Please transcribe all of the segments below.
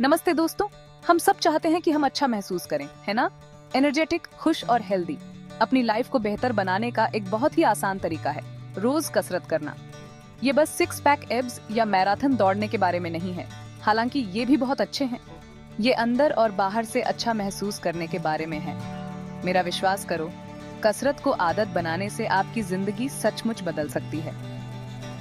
नमस्ते दोस्तों, हम सब चाहते हैं कि हम अच्छा महसूस करें, है ना? एनर्जेटिक, खुश और हेल्दी। अपनी लाइफ को बेहतर बनाने का एक बहुत ही आसान तरीका है रोज कसरत करना। ये बस 6 पैक एब्स या मैराथन दौड़ने के बारे में नहीं है, हालांकि ये भी बहुत अच्छे हैं। ये अंदर और बाहर से अच्छा महसूस करने के बारे में है। मेरा विश्वास करो, कसरत को आदत बनाने से आपकी जिंदगी सचमुच बदल सकती है।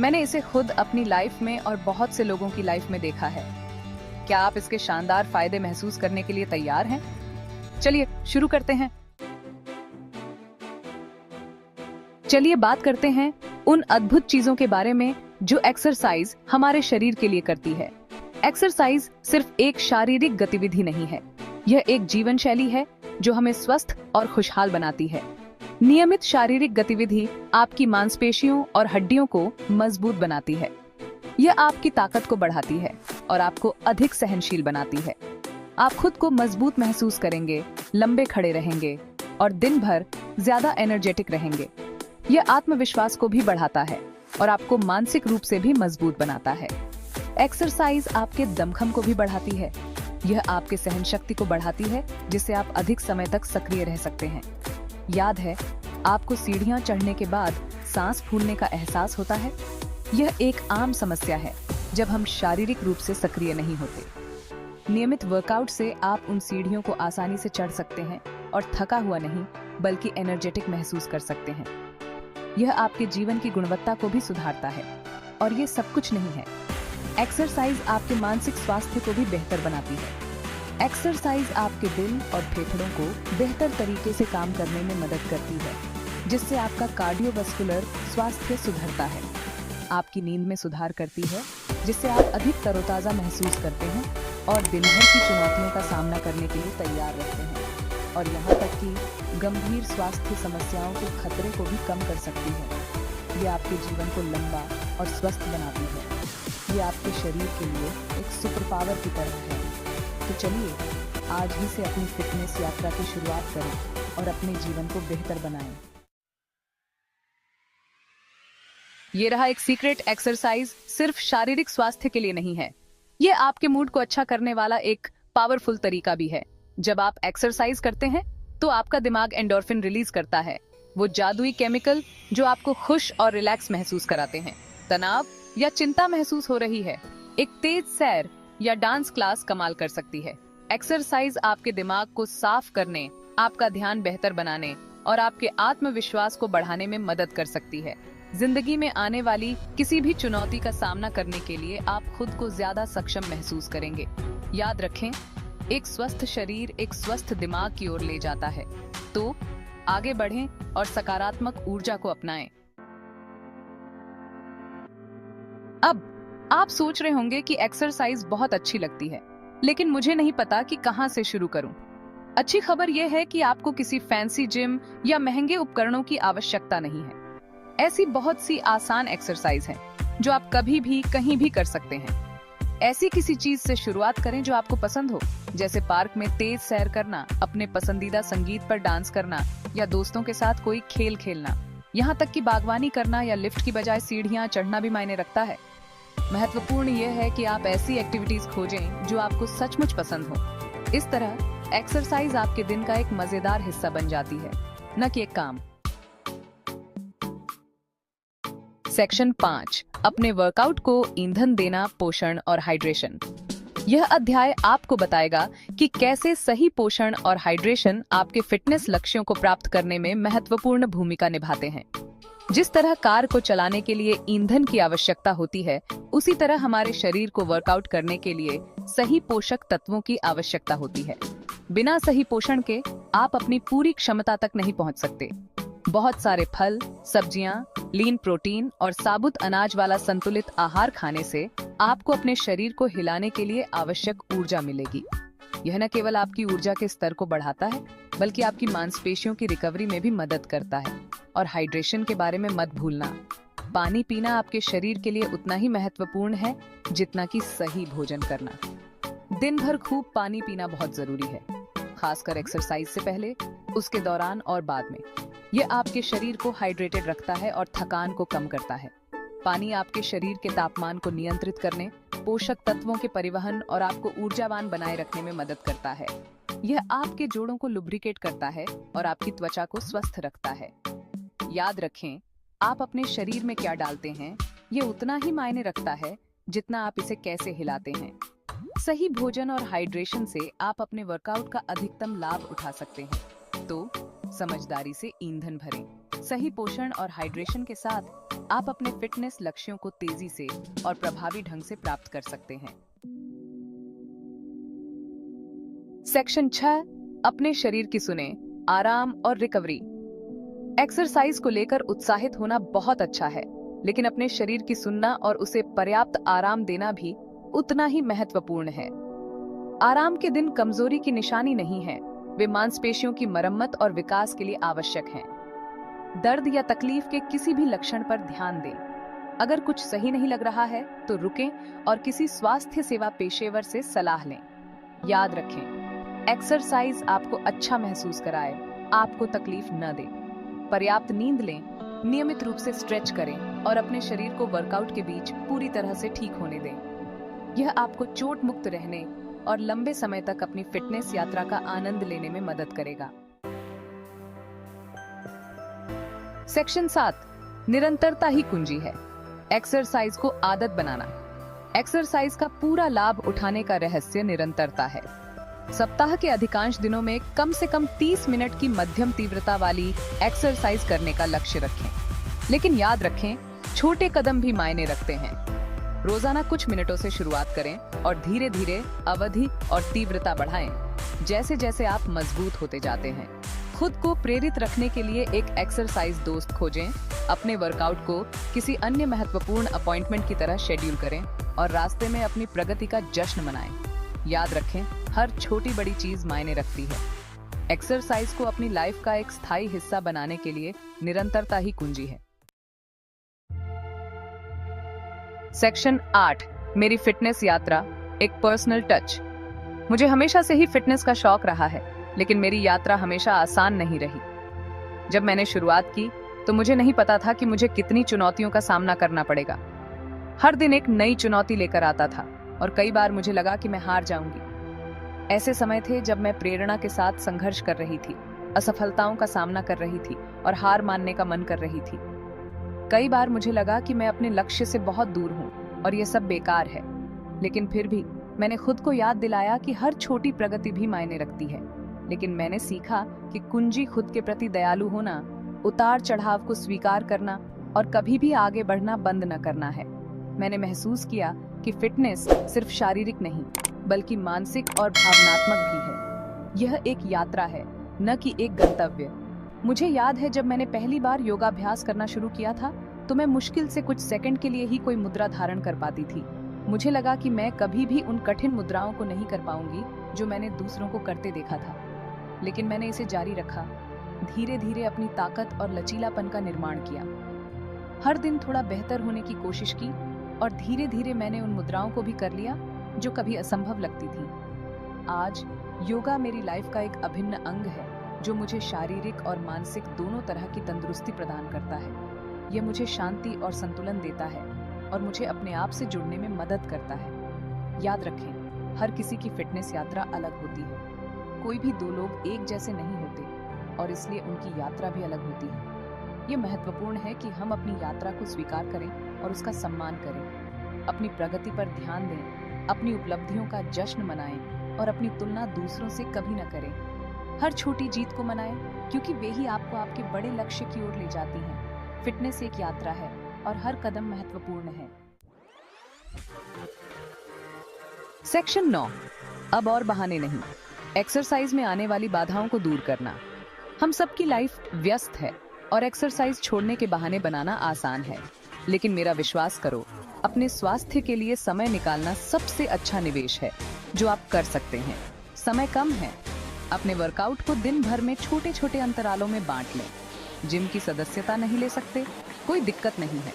मैंने इसे खुद अपनी लाइफ में और बहुत से लोगों की लाइफ में देखा है। क्या आप इसके शानदार फायदे महसूस करने के लिए तैयार हैं? चलिए शुरू करते हैं। चलिए बात करते हैं उन अद्भुत चीजों के बारे में जो एक्सरसाइज हमारे शरीर के लिए करती है। एक्सरसाइज सिर्फ एक शारीरिक गतिविधि नहीं है, यह एक जीवन शैली है जो हमें स्वस्थ और खुशहाल बनाती है। नियमित शारीरिक गतिविधि आपकी मांसपेशियों और हड्डियों को मजबूत बनाती है। यह आपकी ताकत को बढ़ाती है और आपको अधिक सहनशील बनाती है। आप खुद को मजबूत महसूस करेंगे, लंबे खड़े रहेंगे और दिन भर ज्यादा एनर्जेटिक रहेंगे। यह आत्मविश्वास को भी बढ़ाता है और आपको मानसिक रूप से भी मजबूत बनाता है। एक्सरसाइज आपके दमखम को भी बढ़ाती है। यह आपके सहन शक्ति को बढ़ाती है, जिससे आप अधिक समय तक सक्रिय रह सकते हैं। याद है, आपको सीढ़ियां चढ़ने के बाद सांस फूलने का एहसास होता है? यह एक आम समस्या है जब हम शारीरिक रूप से सक्रिय नहीं होते। नियमित वर्कआउट से आप उन सीढ़ियों को आसानी से चढ़ सकते हैं और थका हुआ नहीं बल्कि एनर्जेटिक महसूस कर सकते हैं। यह आपके जीवन की गुणवत्ता को भी सुधारता है। और ये सब कुछ नहीं है, एक्सरसाइज आपके मानसिक स्वास्थ्य को भी बेहतर बनाती है। एक्सरसाइज आपके दिल और फेफड़ों को बेहतर तरीके से काम करने में मदद करती है, जिससे आपका कार्डियोवास्कुलर स्वास्थ्य सुधरता है। आपकी नींद में सुधार करती है, जिससे आप अधिक तरोताजा महसूस करते हैं और दिन भर की चुनौतियों का सामना करने के लिए तैयार रहते हैं। और यहाँ तक कि गंभीर स्वास्थ्य समस्याओं के खतरे को भी कम कर सकती है। ये आपके जीवन को लंबा और स्वस्थ बनाती है। ये आपके शरीर के लिए एक सुपर पावर की तरह है। तो चलिए आज ही से अपनी फिटनेस यात्रा की शुरुआत करें और अपने जीवन को बेहतर बनाएं। ये रहा एक सीक्रेट एक्सरसाइज, सिर्फ शारीरिक स्वास्थ्य के लिए नहीं है, ये आपके मूड को अच्छा करने वाला एक पावरफुल तरीका भी है। जब आप एक्सरसाइज करते हैं तो आपका दिमाग एंडोर्फिन रिलीज करता है, वो जादुई केमिकल जो आपको खुश और रिलैक्स महसूस कराते हैं। तनाव या चिंता महसूस हो रही है, एक तेज सैर या डांस क्लास कमाल कर सकती है। एक्सरसाइज आपके दिमाग को साफ करने, आपका ध्यान बेहतर बनाने और आपके आत्मविश्वास को बढ़ाने में मदद कर सकती है। जिंदगी में आने वाली किसी भी चुनौती का सामना करने के लिए आप खुद को ज्यादा सक्षम महसूस करेंगे। याद रखें, एक स्वस्थ शरीर एक स्वस्थ दिमाग की ओर ले जाता है। तो आगे बढ़ें और सकारात्मक ऊर्जा को अपनाएं। अब आप सोच रहे होंगे कि एक्सरसाइज बहुत अच्छी लगती है, लेकिन मुझे नहीं पता कि कहां से शुरू करूं। अच्छी खबर यह है कि आपको किसी फैंसी जिम या महंगे उपकरणों की आवश्यकता नहीं है। ऐसी बहुत सी आसान एक्सरसाइज हैं जो आप कभी भी कहीं भी कर सकते हैं। ऐसी किसी चीज से शुरुआत करें जो आपको पसंद हो, जैसे पार्क में तेज सैर करना, अपने पसंदीदा संगीत पर डांस करना या दोस्तों के साथ कोई खेल खेलना। यहाँ तक कि बागवानी करना या लिफ्ट की बजाय सीढ़ियाँ चढ़ना भी मायने रखता है। महत्वपूर्ण यह है कि आप ऐसी एक्टिविटीज खोजें जो आपको सचमुच पसंद हो। इस तरह एक्सरसाइज आपके दिन का एक मजेदार हिस्सा बन जाती है, न कि एक काम। सेक्शन 5, अपने वर्कआउट को ईंधन देना, पोषण और हाइड्रेशन। यह अध्याय आपको बताएगा कि कैसे सही पोषण और हाइड्रेशन आपके फिटनेस लक्ष्यों को प्राप्त करने में महत्वपूर्ण भूमिका निभाते हैं। जिस तरह कार को चलाने के लिए ईंधन की आवश्यकता होती है, उसी तरह हमारे शरीर को वर्कआउट करने के लिए सही पोषक तत्वों की आवश्यकता होती है। बिना सही पोषण के आप अपनी पूरी क्षमता तक नहीं पहुंच सकते। बहुत सारे फल, सब्जियां, लीन प्रोटीन और साबुत अनाज वाला संतुलित आहार खाने से आपको अपने शरीर को हिलाने के लिए आवश्यक ऊर्जा मिलेगी। यह न केवल आपकी ऊर्जा के स्तर को बढ़ाता है, बल्कि आपकी मांसपेशियों की रिकवरी में भी मदद करता है। और हाइड्रेशन के बारे में मत भूलना, पानी पीना आपके शरीर के लिए उतना ही महत्वपूर्ण है जितना कि सही भोजन करना। दिन भर खूब पानी पीना बहुत जरूरी है, खासकर एक्सरसाइज से पहले, उसके दौरान और बाद में। यह आपके शरीर को हाइड्रेटेड रखता है और थकान को कम करता है। पानी आपके शरीर के तापमान को नियंत्रित करने, पोषक तत्वों के परिवहन और आपको ऊर्जावान बनाए रखने में मदद करता है। यह आपके जोड़ों को लुब्रिकेट करता है और आपकी त्वचा को स्वस्थ रखता है। याद रखें, आप अपने शरीर में क्या डालते हैं, ये उतना ही मायने रखता है जितना आप इसे कैसे हिलाते हैं। सही भोजन और हाइड्रेशन से आप अपने वर्कआउट का अधिकतम लाभ उठा सकते हैं। तो समझदारी से ईंधन भरें। सही पोषण और हाइड्रेशन के साथ आप अपने फिटनेस लक्ष्यों को तेजी से और प्रभावी ढंग से प्राप्त कर सकते हैं। सेक्शन 6, अपने शरीर की सुने, आराम और रिकवरी। एक्सरसाइज को लेकर उत्साहित होना बहुत अच्छा है, लेकिन अपने शरीर की सुनना और उसे पर्याप्त आराम देना भी उतना ही महत्वपूर्ण है। आराम के दिन कमजोरी की निशानी नहीं है, वे मांसपेशियों की मरम्मत और विकास के लिए आवश्यक हैं। दर्द या तकलीफ के किसी भी लक्षण पर ध्यान दें। अगर कुछ सही नहीं लग रहा है तो रुकें और किसी स्वास्थ्य सेवा पेशेवर से सलाह लें। याद रखें, एक्सरसाइज आपको अच्छा महसूस कराए, आपको तकलीफ न दे। पर्याप्त नींद लें, नियमित रूप से स्ट्रेच करें और अपने शरीर को वर्कआउट के बीच पूरी तरह से ठीक होने दें। यह आपको चोट मुक्त रहने और लंबे समय तक अपनी फिटनेस यात्रा का आनंद लेने में मदद करेगा। सेक्शन 7, निरंतरता ही कुंजी है। एक्सरसाइज को आदत बनाना। एक्सरसाइज का पूरा लाभ उठाने का रहस्य निरंतरता है। सप्ताह के अधिकांश दिनों में कम से कम 30 मिनट की मध्यम तीव्रता वाली एक्सरसाइज करने का लक्ष्य रखें। लेकिन याद रखें, छोटे कदम भी मायने रखते हैं। रोजाना कुछ मिनटों से शुरुआत करें और धीरे धीरे अवधि और तीव्रता बढ़ाएं। जैसे जैसे आप मजबूत होते जाते हैं, खुद को प्रेरित रखने के लिए एक एक्सरसाइज दोस्त खोजें। अपने वर्कआउट को किसी अन्य महत्वपूर्ण अपॉइंटमेंट की तरह शेड्यूल करें और रास्ते में अपनी प्रगति का जश्न मनाएं। याद रखें, हर छोटी बड़ी चीज मायने रखती है। एक्सरसाइज को अपनी लाइफ का एक स्थायी हिस्सा बनाने के लिए निरंतरता ही कुंजी है। सेक्शन 8, मेरी फिटनेस यात्रा, एक पर्सनल टच। मुझे हमेशा से ही फिटनेस का शौक रहा है, लेकिन मेरी यात्रा हमेशा आसान नहीं रही। जब मैंने शुरुआत की तो मुझे नहीं पता था कि मुझे कितनी चुनौतियों का सामना करना पड़ेगा। हर दिन एक नई चुनौती लेकर आता था और कई बार मुझे लगा कि मैं हार जाऊंगी। ऐसे समय थे जब मैं प्रेरणा के साथ संघर्ष कर रही थी, असफलताओं का सामना कर रही थी और हार मानने का मन कर रही थी। कई बार मुझे लगा कि मैं अपने लक्ष्य से बहुत दूर हूँ और ये सब बेकार है। लेकिन फिर भी मैंने खुद को याद दिलाया कि हर छोटी प्रगति भी मायने रखती है। लेकिन मैंने सीखा कि कुंजी खुद के प्रति दयालु होना, उतार चढ़ाव को स्वीकार करना और कभी भी आगे बढ़ना बंद न करना है। मैंने महसूस किया कि फिटनेस सिर्फ शारीरिक नहीं, बल्कि मानसिक और भावनात्मक भी है। यह एक यात्रा है, न कि एक गंतव्य। मुझे याद है, जब मैंने पहली बार योगाभ्यास करना शुरू किया था तो मैं मुश्किल से कुछ सेकंड के लिए ही कोई मुद्रा धारण कर पाती थी। मुझे लगा कि मैं कभी भी उन कठिन मुद्राओं को नहीं कर पाऊंगी जो मैंने दूसरों को करते देखा था। लेकिन मैंने इसे जारी रखा, धीरे धीरे अपनी ताकत और लचीलापन का निर्माण किया। हर दिन थोड़ा बेहतर होने की कोशिश की और धीरे धीरे मैंने उन मुद्राओं को भी कर लिया जो कभी असंभव लगती थी। आज योगा मेरी लाइफ का एक अभिन्न अंग है, जो मुझे शारीरिक और मानसिक दोनों तरह की तंदुरुस्ती प्रदान करता है। यह मुझे शांति और संतुलन देता है और मुझे अपने आप से जुड़ने में मदद करता है। याद रखें, हर किसी की फिटनेस यात्रा अलग होती है। कोई भी दो लोग एक जैसे नहीं होते और इसलिए उनकी यात्रा भी अलग होती है। ये महत्वपूर्ण है कि हम अपनी यात्रा को स्वीकार करें और उसका सम्मान करें। अपनी प्रगति पर ध्यान दें, अपनी उपलब्धियों का जश्न मनाएं और अपनी तुलना दूसरों से कभी न करें। हर छोटी जीत को मनाएं, क्योंकि वे ही आपको आपके बड़े लक्ष्य की ओर ले जाती हैं। फिटनेस एक यात्रा है और हर कदम महत्वपूर्ण है। सेक्शन 9, अब और बहाने नहीं। एक्सरसाइज में आने वाली बाधाओं को दूर करना। हम सबकी लाइफ व्यस्त है और एक्सरसाइज छोड़ने के बहाने बनाना आसान है। लेकिन मेरा विश्वास करो, अपने स्वास्थ्य के लिए समय निकालना सबसे अच्छा निवेश है जो आप कर सकते हैं। समय कम है, अपने वर्कआउट को दिन भर में छोटे छोटे अंतरालों में बांट लें। जिम की सदस्यता नहीं ले सकते? कोई दिक्कत नहीं है।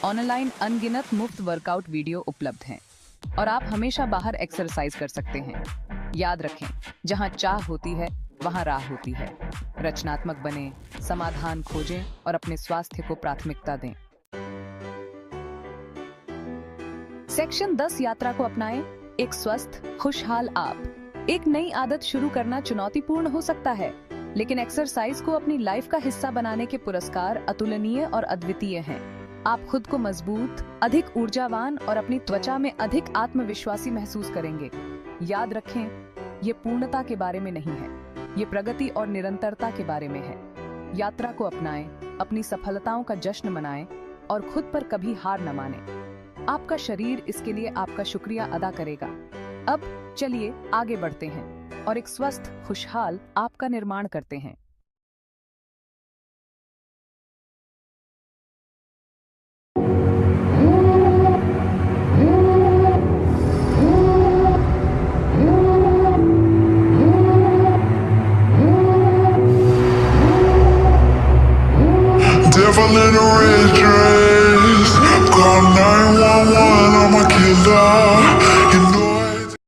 ऑनलाइन अनगिनत मुफ्त वर्कआउट वीडियो उपलब्ध हैं और आप हमेशा बाहर एक्सरसाइज कर सकते हैं। याद रखें, जहां चाह होती है वहां राह होती है। रचनात्मक बने, समाधान खोजें और अपने स्वास्थ्य को प्राथमिकता दें। सेक्शन 10 यात्रा को अपनाएं। एक स्वस्थ खुशहाल आप। एक नई आदत शुरू करना चुनौतीपूर्ण हो सकता है, लेकिन एक्सरसाइज को अपनी लाइफ का हिस्सा बनाने के पुरस्कार अतुलनीय और अद्वितीय हैं। आप खुद को मजबूत, अधिक ऊर्जावान और अपनी त्वचा में अधिक आत्मविश्वासी महसूस करेंगे। याद रखें, ये पूर्णता के बारे में नहीं है, ये प्रगति और निरंतरता के बारे में है। यात्रा को अपनाएं, अपनी सफलताओं का जश्न मनाएं और खुद पर कभी हार न मानें। आपका शरीर इसके लिए आपका शुक्रिया अदा करेगा। अब चलिए आगे बढ़ते हैं और एक स्वस्थ खुशहाल आपका निर्माण करते हैं। Devil in a red dress, call 911, I'm a killer.